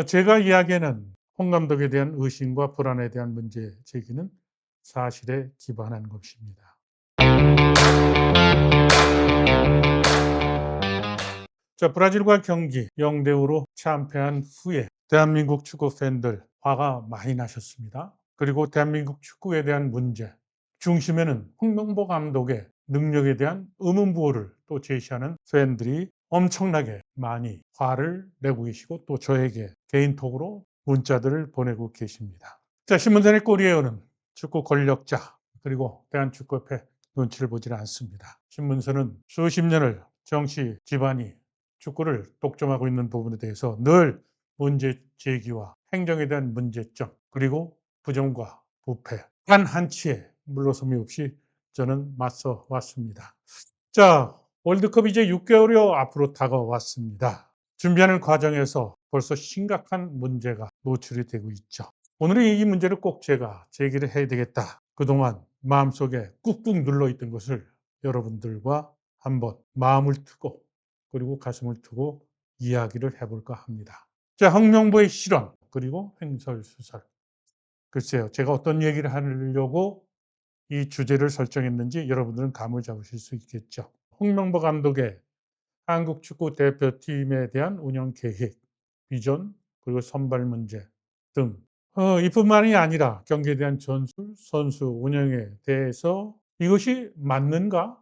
제가 이야기하는 홍 감독에 대한 의심과 불안에 대한 문제 제기는 사실에 기반한 것입니다. 자, 브라질과 경기 0대 5로 참패한 후에 대한민국 축구 팬들 화가 많이 나셨습니다. 그리고 대한민국 축구에 대한 문제 중심에는 홍명보 감독의 능력에 대한 의문부호를 또 제시하는 팬들이 엄청나게 많이 화를 내고 계시고 또 저에게 개인톡으로 문자들을 보내고 계십니다. 자, 신문사의 꼬리에 오는 축구 권력자 그리고 대한축구협회 눈치를 보지는 않습니다. 신문사는 수십 년을 정치 집안이 축구를 독점하고 있는 부분에 대해서 늘 문제 제기와 행정에 대한 문제점 그리고 부정과 부패 단 한치의 물러섬이 없이 저는 맞서 왔습니다. 자, 월드컵 이제 6개월여 앞으로 다가왔습니다. 준비하는 과정에서 벌써 심각한 문제가 노출이 되고 있죠. 오늘은 이 문제를 꼭 제가 제기를 해야 되겠다. 그동안 마음속에 꾹꾹 눌러있던 것을 여러분들과 한번 마음을 트고 그리고 가슴을 트고 이야기를 해볼까 합니다. 자, 홍명보의 실언 그리고 횡설수설. 글쎄요, 제가 어떤 얘기를 하려고 이 주제를 설정했는지 여러분들은 감을 잡으실 수 있겠죠. 홍명보 감독의 한국 축구 대표팀에 대한 운영 계획, 비전, 그리고 선발 문제 등 이뿐만이 아니라 경기에 대한 전술, 선수 운영에 대해서 이것이 맞는가?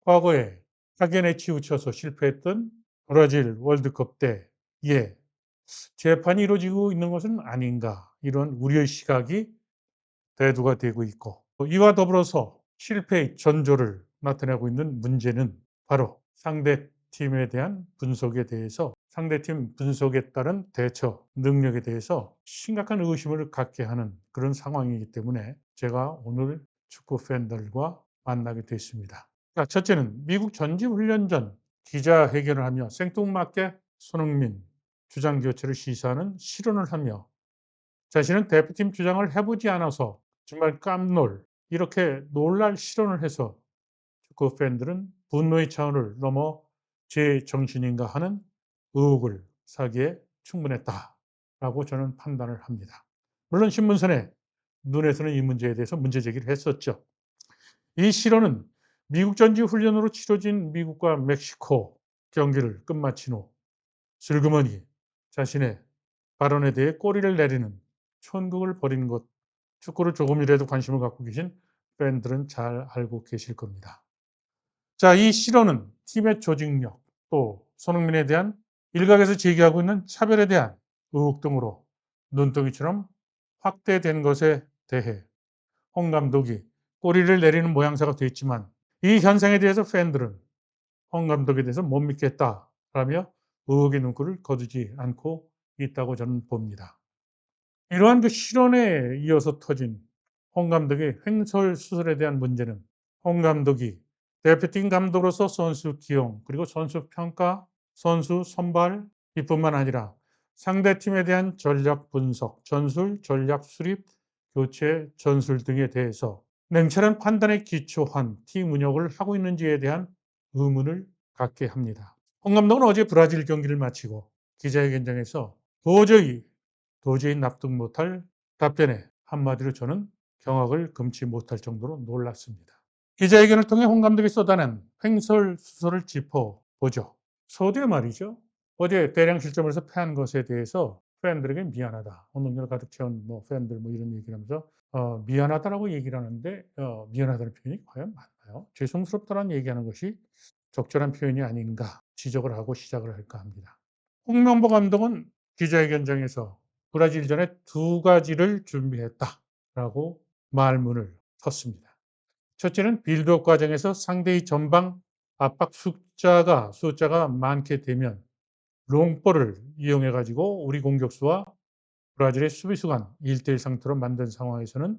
과거에 확연에 치우쳐서 실패했던 브라질 월드컵 때에 재판이 이루어지고 있는 것은 아닌가? 이런 우려의 시각이 대두가 되고 있고 이와 더불어서 실패의 전조를 나타내고 있는 문제는 바로 상대팀에 대한 분석에 대해서 상대팀 분석에 따른 대처 능력에 대해서 심각한 의심을 갖게 하는 그런 상황이기 때문에 제가 오늘 축구 팬들과 만나게 됐습니다. 자, 첫째는 미국 전지훈련전 기자회견을 하며 생뚱맞게 손흥민 주장 교체를 시사하는 실언을 하며 자신은 대표팀 주장을 해보지 않아서 정말 깜놀 이렇게 놀랄 실언을 해서 축구 팬들은 분노의 차원을 넘어 제 정신인가 하는 의혹을 사기에 충분했다라고 저는 판단을 합니다. 물론 신문선의 눈에서는 이 문제에 대해서 문제 제기를 했었죠. 이 실언은 미국 전지 훈련으로 치러진 미국과 멕시코 경기를 끝마친 후 슬그머니 자신의 발언에 대해 꼬리를 내리는 천국을 벌이는 것 축구를 조금이라도 관심을 갖고 계신 팬들은 잘 알고 계실 겁니다. 자, 이 실언은 팀의 조직력 또 손흥민에 대한 일각에서 제기하고 있는 차별에 대한 의혹 등으로 눈덩이처럼 확대된 것에 대해 홍 감독이 꼬리를 내리는 모양새가 됐지만 이 현상에 대해서 팬들은 홍 감독에 대해서 못 믿겠다라며 의혹의 눈길을 거두지 않고 있다고 저는 봅니다. 이러한 그 실언에 이어서 터진 홍 감독의 횡설수설에 대한 문제는 홍 감독이 대표팀 감독으로서 선수 기용 그리고 선수 평가, 선수 선발 이뿐만 아니라 상대팀에 대한 전략 분석, 전술, 전략 수립, 교체, 전술 등에 대해서 냉철한 판단에 기초한 팀 운영을 하고 있는지에 대한 의문을 갖게 합니다. 홍 감독은 어제 브라질 경기를 마치고 기자회견장에서 도저히 납득 못할 답변에 한마디로 저는 경악을 금치 못할 정도로 놀랐습니다. 기자회견을 통해 홍 감독이 쏟아낸 횡설수설을 짚어보죠. 서두에 말이죠. 어제 대량 실점에서 패한 것에 대해서 팬들에게 미안하다. 온몸을 가득 채운 팬들 이런 얘기를 하면서 미안하다라고 얘기를 하는데 미안하다는 표현이 과연 맞나요? 죄송스럽다는 얘기하는 것이 적절한 표현이 아닌가 지적을 하고 시작을 할까 합니다. 홍명보 감독은 기자회견장에서 브라질전에 두 가지를 준비했다라고 말문을 텄습니다. 첫째는 빌드업 과정에서 상대의 전방 압박 숫자가 많게 되면 롱볼을 이용해 가지고 우리 공격수와 브라질의 수비수 간 1대1 상태로 만든 상황에서는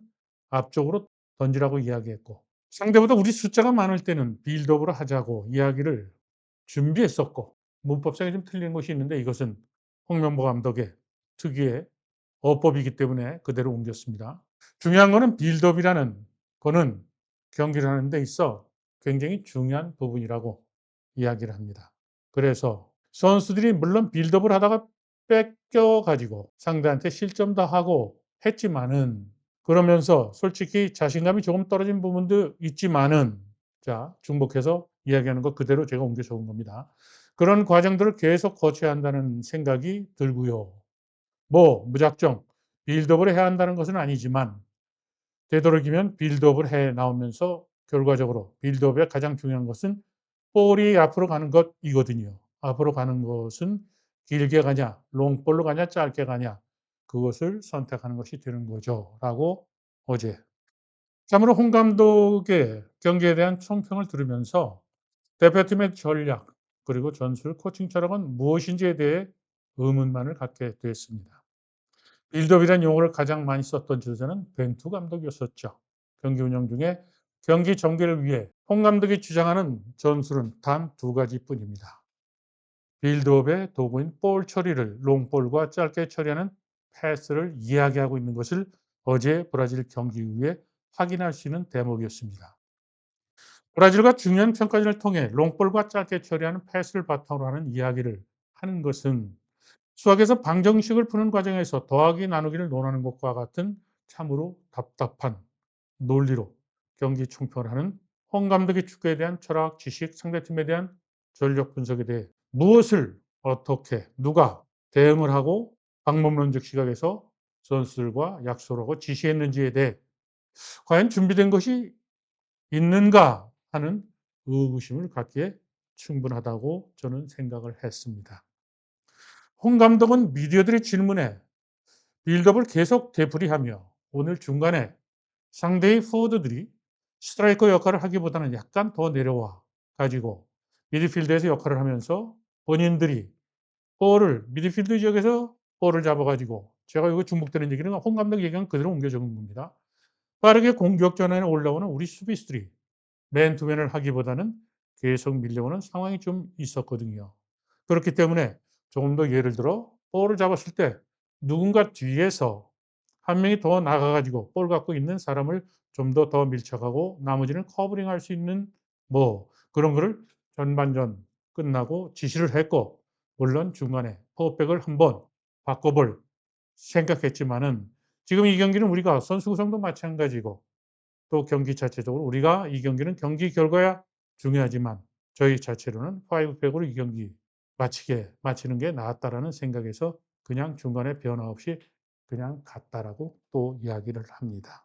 앞쪽으로 던지라고 이야기했고 상대보다 우리 숫자가 많을 때는 빌드업으로 하자고 이야기를 준비했었고 문법상에 좀 틀린 것이 있는데 이것은 홍명보 감독의 특유의 어법이기 때문에 그대로 옮겼습니다. 중요한 거는 빌드업이라는 거는 경기를 하는 데 있어 굉장히 중요한 부분이라고 이야기를 합니다. 그래서 선수들이 물론 빌드업을 하다가 뺏겨 가지고 상대한테 실점도 하고 했지만은, 그러면서 솔직히 자신감이 조금 떨어진 부분도 있지만은, 자 중복해서 이야기하는 거 그대로 제가 옮겨 적은 겁니다. 그런 과정들을 계속 거쳐야 한다는 생각이 들고요. 뭐 무작정 빌드업을 해야 한다는 것은 아니지만, 되도록이면 빌드업을 해 나오면서 결과적으로 빌드업의 가장 중요한 것은 볼이 앞으로 가는 것이거든요. 앞으로 가는 것은 길게 가냐, 롱볼로 가냐, 짧게 가냐, 그것을 선택하는 것이 되는 거죠.'라고 어제 참으로 홍 감독의 경기에 대한 총평을 들으면서 대표팀의 전략 그리고 전술 코칭 철학은 무엇인지에 대해 의문만을 갖게 됐습니다. 빌드업이라는 용어를 가장 많이 썼던 주자는 벤투 감독이었었죠. 경기 운영 중에 경기 전개를 위해 홍 감독이 주장하는 전술은 단 두 가지뿐입니다. 빌드업의 도구인 볼 처리를 롱볼과 짧게 처리하는 패스를 이야기하고 있는 것을 어제 브라질 경기 후에 확인할 수 있는 대목이었습니다. 브라질과 중요한 평가전을 통해 롱볼과 짧게 처리하는 패스를 바탕으로 하는 이야기를 하는 것은 수학에서 방정식을 푸는 과정에서 더하기 나누기를 논하는 것과 같은 참으로 답답한 논리로 경기 총평을 하는 홍 감독의 축구에 대한 철학, 지식, 상대팀에 대한 전력 분석에 대해 무엇을 어떻게 누가 대응을 하고 방법론적 시각에서 선수들과 약속을 하고 지시했는지에 대해 과연 준비된 것이 있는가 하는 의구심을 갖기에 충분하다고 저는 생각을 했습니다. 홍 감독은 미디어들의 질문에 빌드업을 계속 되풀이하며 오늘 중간에 상대의 포워드들이 스트라이커 역할을 하기보다는 약간 더 내려와 가지고 미드필드에서 역할을 하면서 본인들이 볼을 미드필드 지역에서 볼을 잡아 가지고, 제가 이거 중복되는 얘기는 홍 감독 얘기는 그대로 옮겨 적은 겁니다. 빠르게 공격 전환에 올라오는 우리 수비수들이 맨투맨을 하기보다는 계속 밀려오는 상황이 좀 있었거든요. 그렇기 때문에 조금 더 예를 들어 볼을 잡았을 때 누군가 뒤에서 한 명이 더 나가 가지고 볼 갖고 있는 사람을 좀 더 밀착하고 나머지는 커버링할 수 있는 뭐 그런 거를 전반전 끝나고 지시를 했고, 물론 중간에 포백을 한번 바꿔 볼 생각했지만은, 지금 이 경기는 우리가 선수 구성도 마찬가지고 또 경기 자체적으로 우리가 이 경기는 경기 결과야 중요하지만 저희 자체로는 5백으로 이 경기 마치는 게 나았다라는 생각에서 그냥 중간에 변화 없이 그냥 갔다라고 또 이야기를 합니다.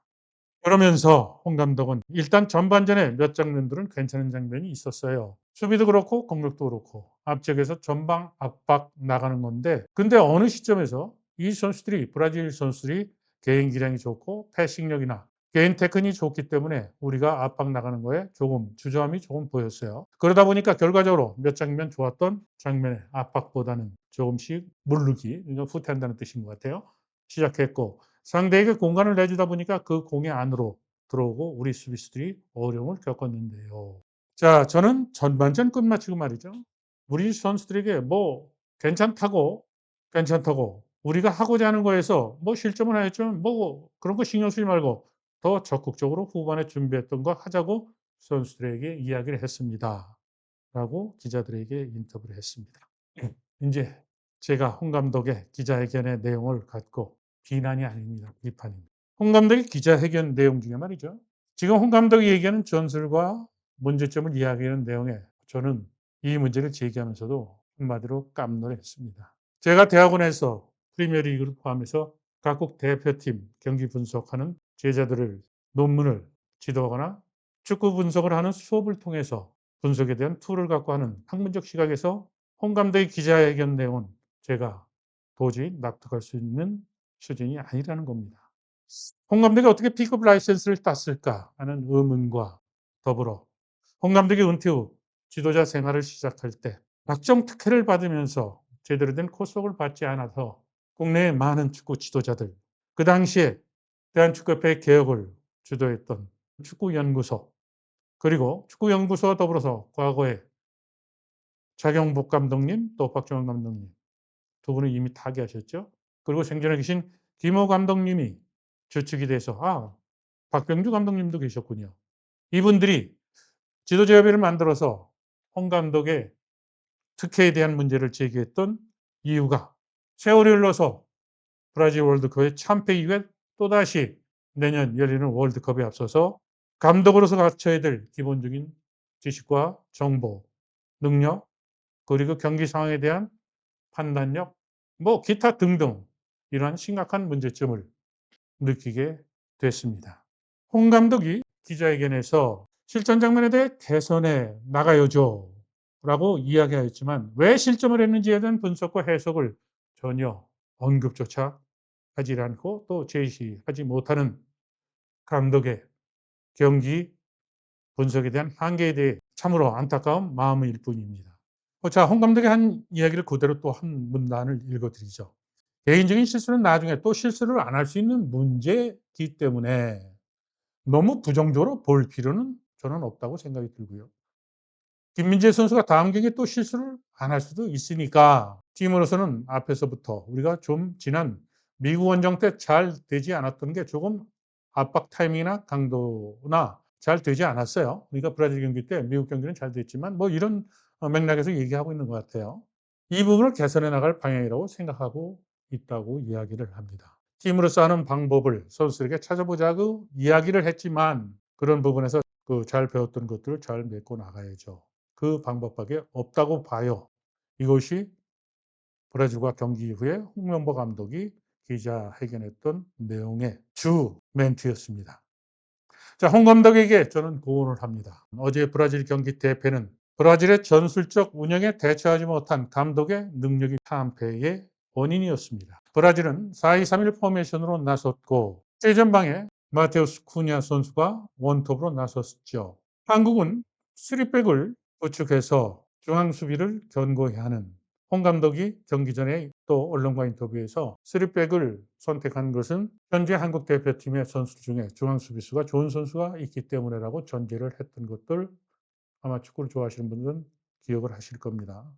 그러면서 홍 감독은 일단 전반전에 몇 장면들은 괜찮은 장면이 있었어요. 수비도 그렇고 공격도 그렇고 앞쪽에서 전방 압박 나가는 건데, 근데 어느 시점에서 이 선수들이 브라질 선수들이 개인 기량이 좋고 패싱력이나 개인 테크닉이 좋기 때문에 우리가 압박 나가는 거에 조금 주저함이 조금 보였어요. 그러다 보니까 결과적으로 몇 장면 좋았던 장면에 압박보다는 조금씩 무르기, 그러니까 후퇴한다는 뜻인 것 같아요. 시작했고 상대에게 공간을 내주다 보니까 그 공의 안으로 들어오고 우리 수비수들이 어려움을 겪었는데요. 자, 저는 전반전 끝마치고 말이죠. 우리 선수들에게 뭐 괜찮다고, 괜찮다고 우리가 하고자 하는 거에서 뭐 실점은 하였지만 뭐 그런 거 신경 쓰지 말고 더 적극적으로 후반에 준비했던 거 하자고 선수들에게 이야기를 했습니다. 라고 기자들에게 인터뷰를 했습니다. 인제 제가 홍 감독의 기자회견의 내용을 갖고 비난이 아닙니다. 비판입니다. 홍 감독의 기자회견 내용 중에 말이죠. 지금 홍 감독이 얘기하는 전술과 문제점을 이야기하는 내용에 저는 이 문제를 제기하면서도 한마디로 깜놀했습니다. 제가 대학원에서 프리미어리그를 포함해서 각국 대표팀 경기 분석하는 제자들을 논문을 지도하거나 축구 분석을 하는 수업을 통해서 분석에 대한 툴을 갖고 하는 학문적 시각에서 홍 감독의 기자회견 내용은 제가 도저히 납득할 수 있는 수준이 아니라는 겁니다. 홍 감독이 어떻게 픽업 라이센스를 땄을까 하는 의문과 더불어 홍 감독이 은퇴 후 지도자 생활을 시작할 때 각종 특혜를 받으면서 제대로 된 코스웍을 받지 않아서 국내의 많은 축구 지도자들, 그 당시에 대한축구협회 개혁을 주도했던 축구연구소, 그리고 축구연구소와 더불어서 과거에 장영복 감독님 또 박정원 감독님 두 분은 이미 타계하셨죠. 그리고 생전에 계신 김호 감독님이 주축이 돼서 박병주 감독님도 계셨군요. 이분들이 지도자협의를 만들어서 홍 감독의 특혜에 대한 문제를 제기했던 이유가 세월이 흘러서 브라질 월드컵의 참패 이후에 또다시 내년 열리는 월드컵에 앞서서 감독으로서 갖춰야 될 기본적인 지식과 정보, 능력, 그리고 경기 상황에 대한 판단력, 뭐 기타 등등 이러한 심각한 문제점을 느끼게 됐습니다. 홍 감독이 기자회견에서 "실전 장면에 대해 개선해 나가야죠."라고 이야기하였지만 왜 실점을 했는지에 대한 분석과 해석을 전혀 언급조차 하지 않고 또 제시하지 못하는 감독의 경기 분석에 대한 한계에 대해 참으로 안타까운 마음일 뿐입니다. 자, 홍 감독이 한 이야기를 그대로 또 한 문단을 읽어 드리죠. "개인적인 실수는 나중에 또 실수를 안 할 수 있는 문제이기 때문에 너무 부정적으로 볼 필요는 저는 없다고 생각이 들고요. 김민재 선수가 다음 경기에 또 실수를 안 할 수도 있으니까 팀으로서는 앞에서부터 우리가 좀 지난 미국 원정 때 잘 되지 않았던 게 조금 압박 타이밍이나 강도나 잘 되지 않았어요. 그러니까 브라질 경기 때 미국 경기는 잘 됐지만 뭐 이런 맥락에서 얘기하고 있는 것 같아요. 이 부분을 개선해 나갈 방향이라고 생각하고 있다고 이야기를 합니다. 팀으로서 하는 방법을 선수들에게 찾아보자고 이야기를 했지만 그런 부분에서 잘 배웠던 것들을 잘 메꿔 나가야죠. 그 방법밖에 없다고 봐요. 이것이 브라질과 경기 이후에 홍명보 감독이 기자회견했던 내용의 주 멘트였습니다. 자, 홍 감독에게 저는 고언을 합니다. 어제 브라질 경기 대패는 브라질의 전술적 운영에 대처하지 못한 감독의 능력이 참패의 원인이었습니다. 브라질은 4-2-3-1 포메이션으로 나섰고 최전방에 마테우스 쿠냐 선수가 원톱으로 나섰죠. 한국은 3백을 구축해서 중앙 수비를 견고히 하는 홍 감독이 경기 전에 또 언론과 인터뷰에서 3백을 선택한 것은 현재 한국 대표팀의 선수 중에 중앙 수비수가 좋은 선수가 있기 때문이라고 전제를 했던 것들 아마 축구를 좋아하시는 분들은 기억을 하실 겁니다.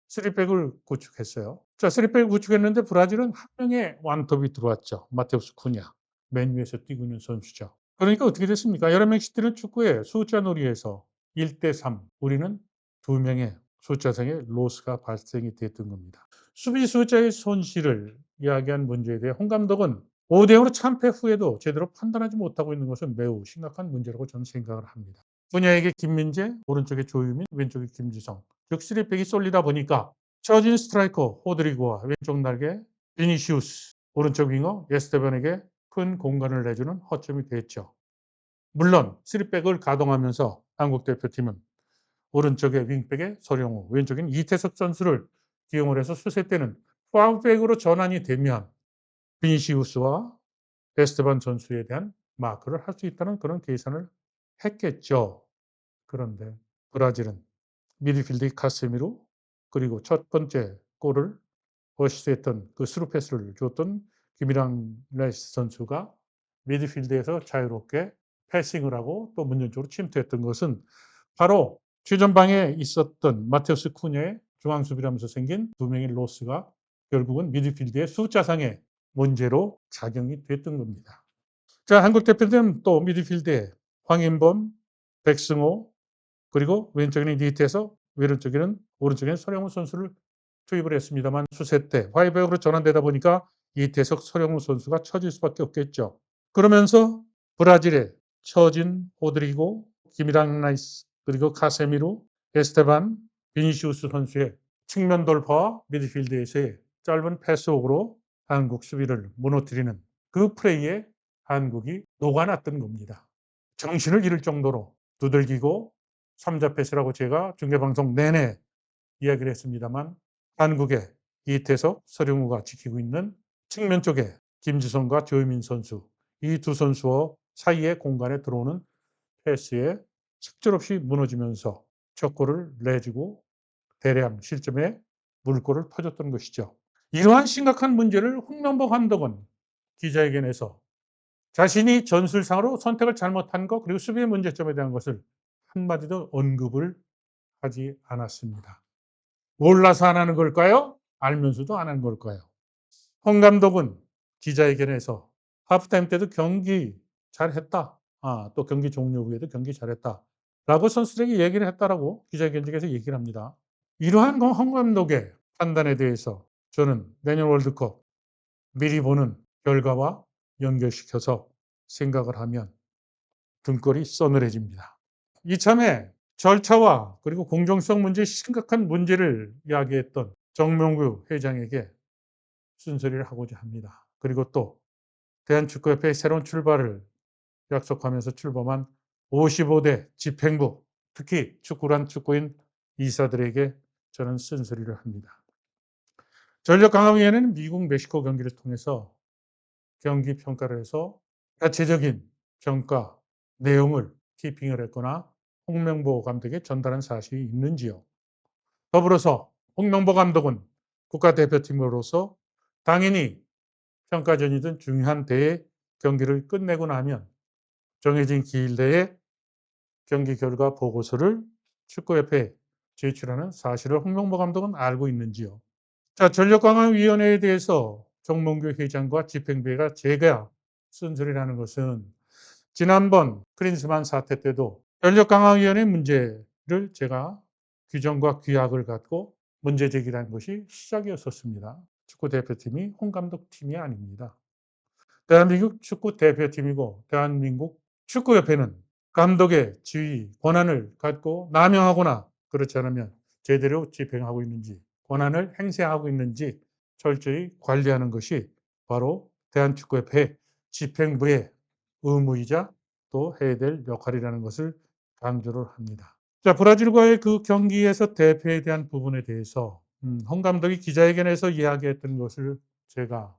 3백을 구축했어요. 자, 3백을 구축했는데 브라질은 한 명의 완톱이 들어왔죠. 마테우스 쿠냐. 맨유에서 뛰고 있는 선수죠. 그러니까 어떻게 됐습니까? 여러 명씩 뛰는 축구에 숫자 놀이에서 1대3 우리는 두 명의 숫자상의 로스가 발생이 됐던 겁니다. 수비 숫자의 손실을 이야기한 문제에 대해 홍 감독은 5대0으로 참패 후에도 제대로 판단하지 못하고 있는 것은 매우 심각한 문제라고 저는 생각을 합니다. 분야에게 김민재, 오른쪽에 조유민, 왼쪽에 김주성. 즉 3백이 쏠리다 보니까 처진 스트라이커 호드리고와 왼쪽 날개 비니시우스, 오른쪽 윙어 에스테반에게 큰 공간을 내주는 허점이 됐죠. 물론 3백을 가동하면서 한국 대표팀은 오른쪽에 윙백에 서령우, 왼쪽에는 이태석 선수를 기용을 해서 수세 때는 파워백으로 전환이 되면 비니시우스와 에스테반 선수에 대한 마크를 할 수 있다는 그런 계산을 했겠죠. 그런데 브라질은 미드필드의 카세미로 그리고 첫 번째 골을 어시스트했던 그 스루 패스를 줬던 기미랑 레이스 선수가 미드필드에서 자유롭게 패싱을 하고 또 문전 쪽으로 침투했던 것은 바로 최전방에 있었던 마테우스 쿠냐의 중앙 수비를 하면서 생긴 두 명의 로스가 결국은 미드필드의 숫자상의 문제로 작용이 됐던 겁니다. 자, 한국 대표팀은 또 미드필드에 황인범, 백승호 그리고 왼쪽에는 니트에서 오른쪽에는 서령우 선수를 투입을 했습니다만 수세 때 화이백으로 전환되다 보니까 이태석, 서령우 선수가 처질 수밖에 없겠죠. 그러면서 브라질의 처진 호드리고, 기미랑 라이스, 그리고 카세미로, 에스테반, 비니시우스 선수의 측면 돌파와 미드필드에서의 짧은 패스웍으로 한국 수비를 무너뜨리는 그 플레이에 한국이 녹아났던 겁니다. 정신을 잃을 정도로 두들기고 3자 패스라고 제가 중계방송 내내 이야기를 했습니다만 한국의 이태석, 서령우가 지키고 있는 측면 쪽에 김지성과 조유민 선수 이 두 선수와 사이의 공간에 들어오는 패스에 속절없이 무너지면서 첫 골을 내주고 대량 실점에 물꼬를 터줬던 것이죠. 이러한 심각한 문제를 홍명보 감독은 기자회견에서 자신이 전술상으로 선택을 잘못한 것 그리고 수비의 문제점에 대한 것을 한마디도 언급을 하지 않았습니다. 몰라서 안 하는 걸까요? 알면서도 안 하는 걸까요? 홍 감독은 기자회견에서 하프타임 때도 경기 잘했다. 또 경기 종료 후에도 경기 잘했다. 라고 선수들에게 얘기를 했다라고 기자회견장에서 얘기를 합니다. 이러한 홍 감독의 판단에 대해서 저는 내년 월드컵 미리 보는 결과와 연결시켜서 생각을 하면 등골이 서늘해집니다. 이참에 절차와 그리고 공정성 문제에 심각한 문제를 야기했던 정명구 회장에게 쓴소리를 하고자 합니다. 그리고 또 대한축구협회의 새로운 출발을 약속하면서 출범한 55대 집행부, 특히 축구란 축구인 이사들에게 저는 쓴소리를 합니다. 전력강화위원회는 미국 멕시코 경기를 통해서 경기 평가를 해서 자체적인 평가 내용을 티핑을 했거나 홍명보 감독에 전달한 사실이 있는지요. 더불어서 홍명보 감독은 국가대표팀으로서 당연히 평가전이든 중요한 대회 경기를 끝내고 나면 정해진 기일 내에 경기 결과 보고서를 축구협회에 제출하는 사실을 홍명보 감독은 알고 있는지요. 자, 전력강화위원회에 대해서 정몽규 회장과 집행부가 제가 쓴소리라는 것은 지난번 크린스만 사태 때도 전력강화위원회 문제를 제가 규정과 규약을 갖고 문제 제기한 것이 시작이었었습니다. 축구대표팀이 홍 감독 팀이 아닙니다. 대한민국 축구대표팀이고 대한민국 축구협회는 감독의 지위, 권한을 갖고 남용하거나 그렇지 않으면 제대로 집행하고 있는지, 권한을 행사하고 있는지 철저히 관리하는 것이 바로 대한축구협회 집행부의 의무이자 또 해야 될 역할이라는 것을 강조를 합니다. 자, 브라질과의 그 경기에서 대패에 대한 부분에 대해서 홍 감독이 기자회견에서 이야기했던 것을 제가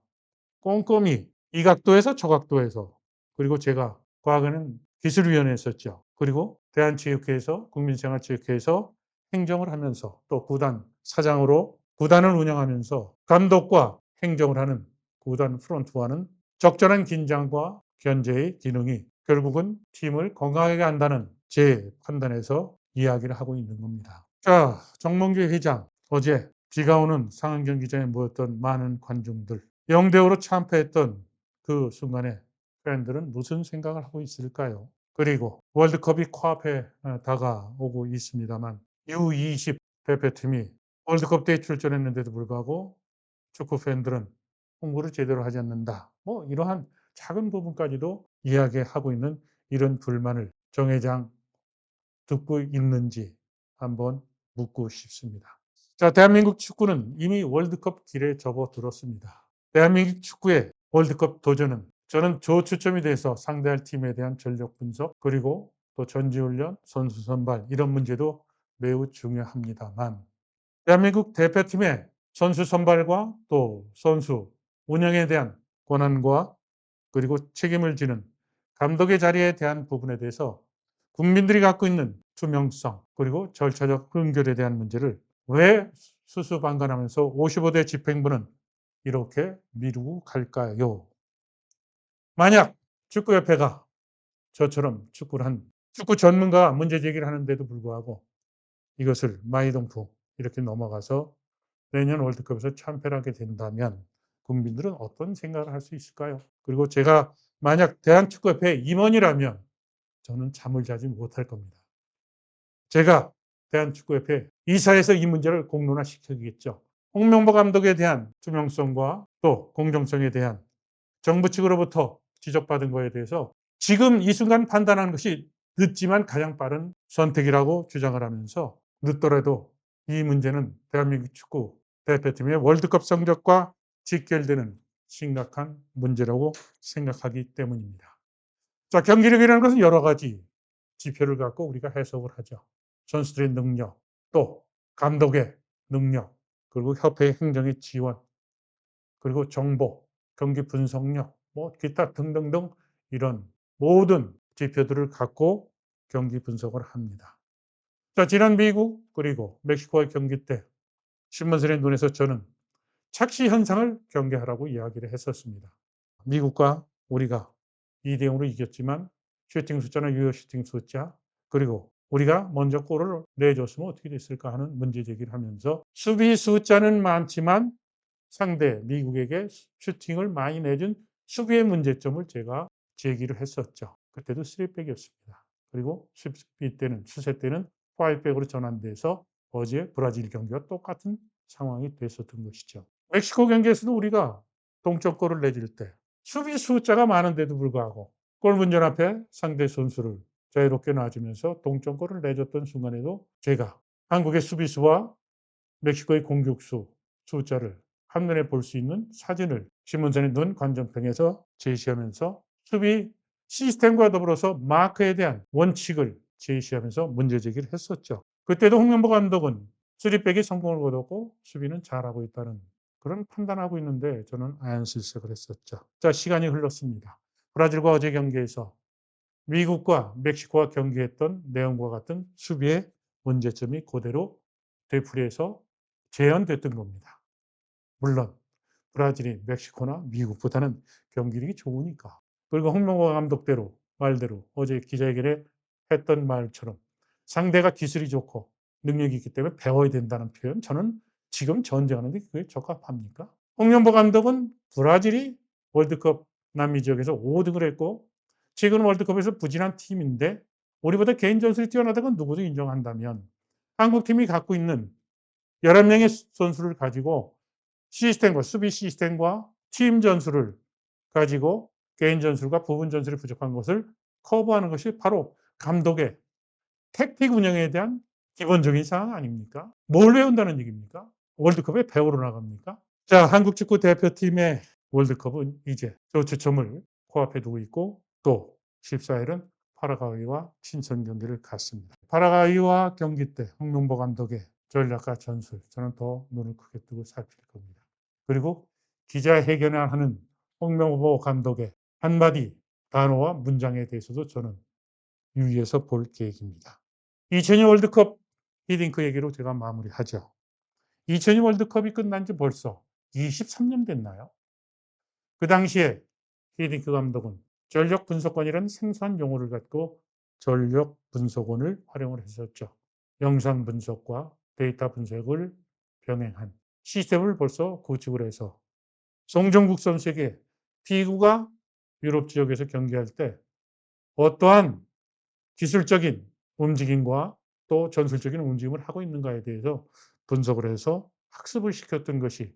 꼼꼼히 이 각도에서 저 각도에서 그리고 제가 과거에는 기술위원회 했었죠. 그리고 대한체육회에서 국민생활체육회에서 행정을 하면서 또 구단 사장으로 구단을 운영하면서 감독과 행정을 하는 구단 프론트와는 적절한 긴장과 견제의 기능이 결국은 팀을 건강하게 한다는 제 판단에서 이야기를 하고 있는 겁니다. 자, 정몽규 회장 어제 비가 오는 상암 경기장에 모였던 많은 관중들 0대5로 참패했던 그 순간에 팬들은 무슨 생각을 하고 있을까요? 그리고 월드컵이 코앞에 다가오고 있습니다만 U20 대표팀이 월드컵 때에 출전했는데도 불구하고 축구 팬들은 홍보를 제대로 하지 않는다. 뭐 이러한 작은 부분까지도 이야기하고 있는 이런 불만을 정 회장 듣고 있는지 한번 묻고 싶습니다. 자, 대한민국 축구는 이미 월드컵 길에 접어들었습니다. 대한민국 축구의 월드컵 도전은 저는 조추첨이 돼서 상대할 팀에 대한 전력 분석 그리고 또 전지훈련, 선수 선발 이런 문제도 매우 중요합니다만 대한민국 대표팀의 선수 선발과 또 선수 운영에 대한 권한과 그리고 책임을 지는 감독의 자리에 대한 부분에 대해서 국민들이 갖고 있는 투명성 그리고 절차적 연결에 대한 문제를 왜 수수방관하면서 55대 집행부는 이렇게 미루고 갈까요? 만약 축구협회가 저처럼 축구를 한 축구 전문가 문제 제기를 하는데도 불구하고 이것을 마이동풍 이렇게 넘어가서 내년 월드컵에서 참패를 하게 된다면 국민들은 어떤 생각을 할 수 있을까요? 그리고 제가 만약 대한축구협회 임원이라면 저는 잠을 자지 못할 겁니다. 제가 대한축구협회 이사에서 이 문제를 공론화시켜야겠죠. 홍명보 감독에 대한 투명성과 또 공정성에 대한 정부 측으로부터 지적받은 거에 대해서 지금 이 순간 판단하는 것이 늦지만 가장 빠른 선택이라고 주장을 하면서 늦더라도 이 문제는 대한민국 축구 대표팀의 월드컵 성적과 직결되는 심각한 문제라고 생각하기 때문입니다. 자, 경기력이라는 것은 여러 가지 지표를 갖고 우리가 해석을 하죠. 선수들의 능력, 또 감독의 능력, 그리고 협회 행정의 지원, 그리고 정보, 경기 분석력, 뭐 기타 등등등 이런 모든 지표들을 갖고 경기 분석을 합니다. 자, 지난 미국 그리고 멕시코의 경기 때 신문선의 눈에서 저는 착시 현상을 경계하라고 이야기를 했었습니다. 미국과 우리가 2대0으로 이겼지만 슈팅 숫자나 유효 슈팅 숫자 그리고 우리가 먼저 골을 내줬으면 어떻게 됐을까 하는 문제 제기를 하면서 수비 숫자는 많지만 상대 미국에게 슈팅을 많이 내준 수비의 문제점을 제가 제기를 했었죠. 그때도 3백이었습니다. 그리고 수비 때는 수세 때는 5백으로 전환돼서 어제 브라질 경기와 똑같은 상황이 됐었던 것이죠. 멕시코 경기에서도 우리가 동점골을 내줄 때 수비 숫자가 많은데도 불구하고 골문전 앞에 상대 선수를 자유롭게 놔주면서 동점골을 내줬던 순간에도 제가 한국의 수비수와 멕시코의 공격수 숫자를 한눈에 볼 수 있는 사진을 신문선의 눈 관전평에서 제시하면서 수비 시스템과 더불어서 마크에 대한 원칙을 제시하면서 문제 제기를 했었죠. 그때도 홍명보 감독은 3백이 성공을 거뒀고 수비는 잘하고 있다는 그런 판단하고 있는데 저는 아연실색을 했었죠. 자, 시간이 흘렀습니다. 브라질과 어제 경기에서 미국과 멕시코와 경기했던 내용과 같은 수비의 문제점이 그대로 되풀이해서 재현됐던 겁니다. 물론 브라질이 멕시코나 미국보다는 경기력이 좋으니까. 그리고 홍명보 감독대로 말대로 어제 기자회견에 했던 말처럼 상대가 기술이 좋고 능력이 있기 때문에 배워야 된다는 표현, 저는 지금 전쟁하는데 그게 적합합니까? 홍명보 감독은 브라질이 월드컵 남미 지역에서 5등을 했고 최근 월드컵에서 부진한 팀인데 우리보다 개인 전술이 뛰어나다고 누구도 인정한다면 한국팀이 갖고 있는 11명의 선수를 가지고 시스템과 수비 시스템과 팀 전술을 가지고 개인 전술과 부분 전술이 부족한 것을 커버하는 것이 바로 감독의 택틱 운영에 대한 기본적인 사항 아닙니까? 뭘 배운다는 얘기입니까? 월드컵에 배우러 나갑니까? 자, 한국 축구 대표팀의 월드컵은 이제 저 초점을 코앞에 두고 있고 또 14일은 파라과이와 친선 경기를 갖습니다. 파라과이와 경기 때 홍명보 감독의 전략과 전술 저는 더 눈을 크게 뜨고 살필 겁니다. 그리고 기자회견을 하는 홍명보 감독의 한마디 단어와 문장에 대해서도 저는 유의해서 볼 계획입니다. 2002 월드컵 히딩크 얘기로 제가 마무리하죠. 2002 월드컵이 끝난 지 벌써 23년 됐나요? 그 당시에 히딩크 감독은 전력 분석관이라는 생소한 용어를 갖고 전력 분석원을 활용을 했었죠. 영상 분석과 데이터 분석을 병행한 시스템을 벌써 구축을 해서 송정국 선수에게 피구가 유럽 지역에서 경기할 때 어떠한 기술적인 움직임과 또 전술적인 움직임을 하고 있는가에 대해서 분석을 해서 학습을 시켰던 것이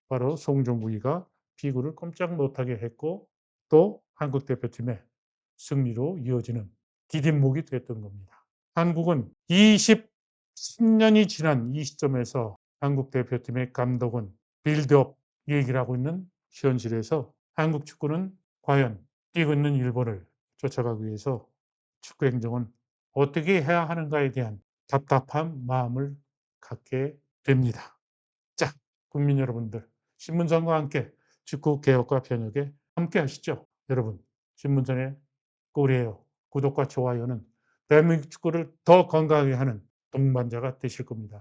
바로 송종국이가 피구를 꼼짝 못하게 했고 또 한국 대표팀의 승리로 이어지는 디딤목이 됐던 겁니다. 한국은 23년이 지난 이 시점에서 한국 대표팀의 감독은 빌드업 얘기를 하고 있는 현실에서 한국 축구는 과연 뛰고 있는 일본을 쫓아가기 위해서 축구 행정은 어떻게 해야 하는가에 대한 답답한 마음을 갖게 됩니다. 자, 국민 여러분들, 신문선과 함께 축구 개혁과 변혁에 함께 하시죠. 여러분, 신문선의 꼴이에요. 구독과 좋아요는 대한민국 축구를 더 건강하게 하는 동반자가 되실 겁니다.